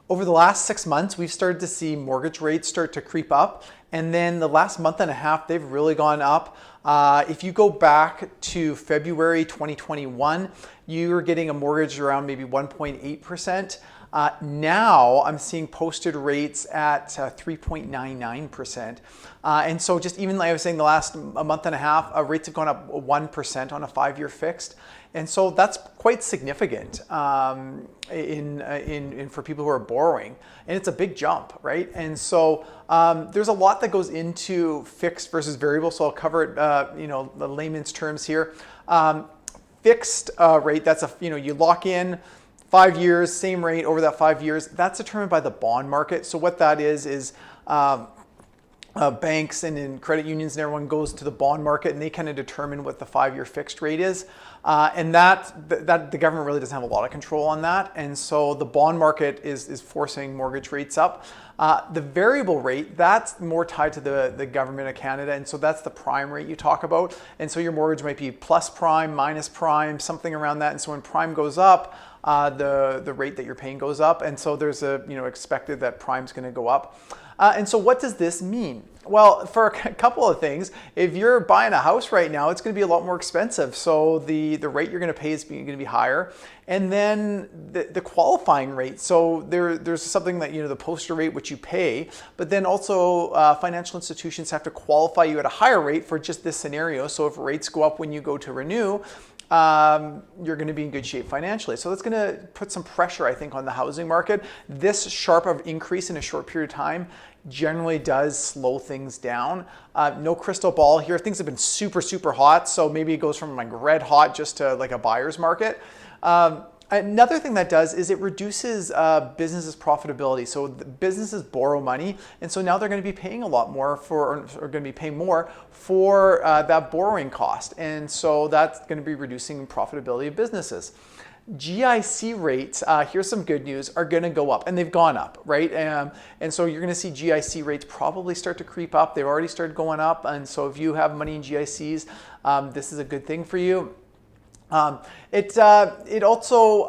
Over the last 6 months, we've started to see mortgage rates start to creep up. And then the last month and a half, they've really gone up. If you go back to February 2021, you were getting a mortgage around maybe 1.8%. Now I'm seeing posted rates at 3.99%. And so just even like I was saying, the last a month and a half, rates have gone up 1% on a 5-year fixed. And so that's quite significant for people who are borrowing. And it's a big jump, right? And so there's a lot that goes into fixed versus variable. So I'll cover it, the layman's terms here. Fixed rate, that's you lock in 5 years, same rate over that 5 years. That's determined by the bond market. So what that is banks and in credit unions and everyone goes to the bond market and they kind of determine what the 5-year fixed rate is. And that the government really doesn't have a lot of control on that. And so the bond market is forcing mortgage rates up. The variable rate, that's more tied to the government of Canada. And so that's the prime rate you talk about. And so your mortgage might be plus prime, minus prime, something around that. And so when prime goes up, the rate that you're paying goes up. And so there's expected that prime's going to go up. And so what does this mean? Well, for a couple of things, if you're buying a house right now, it's going to be a lot more expensive. So the rate you're going to pay is going to be higher. And then the qualifying rate. So there's something that, the poster rate, which you pay, but then also financial institutions have to qualify you at a higher rate for just this scenario. So if rates go up when you go to renew, you're going to be in good shape financially. So that's going to put some pressure, I think, on the housing market. This sharp of increase in a short period of time generally does slow things down. No crystal ball here. Things have been super, super hot. So maybe it goes from like red hot just to like a buyer's market. Another thing that does is it reduces businesses' profitability. So the businesses borrow money, and so now they're going to be paying a lot more or going to be paying more for that borrowing cost, and so that's going to be reducing profitability of businesses. GIC rates, here's some good news, are going to go up, and they've gone up, right? And so you're going to see GIC rates probably start to creep up. They've already started going up, and so if you have money in GICs, this is a good thing for you. It also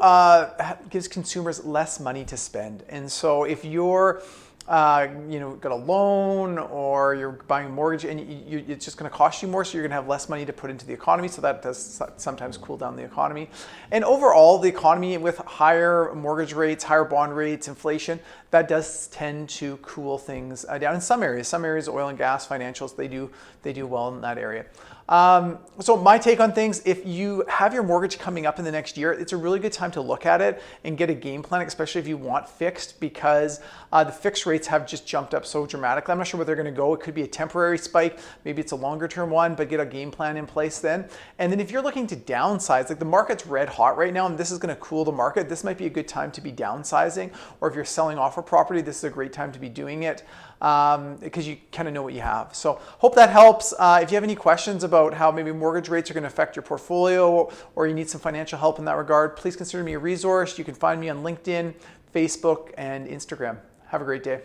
gives consumers less money to spend. And so if you're got a loan or you're buying a mortgage and it's just going to cost you more, so you're going to have less money to put into the economy. So that does sometimes cool down the economy. And overall, the economy with higher mortgage rates, higher bond rates, inflation, that does tend to cool things down in some areas. Some areas, oil and gas, financials, they do well in that area. So my take on things, if you have your mortgage coming up in the next year, it's a really good time to look at it and get a game plan, especially if you want fixed, because the fixed rates have just jumped up so dramatically. I'm not sure where they're going to go. It could be a temporary spike. Maybe it's a longer term one, but get a game plan in place then. And then if you're looking to downsize, like the market's red hot right now, and this is going to cool the market, this might be a good time to be downsizing. Or if you're selling off a property, this is a great time to be doing it. Because you kind of know what you have. So hope that helps. If you have any questions about how maybe mortgage rates are going to affect your portfolio or you need some financial help in that regard, please consider me a resource. You can find me on LinkedIn, Facebook, and Instagram. Have a great day.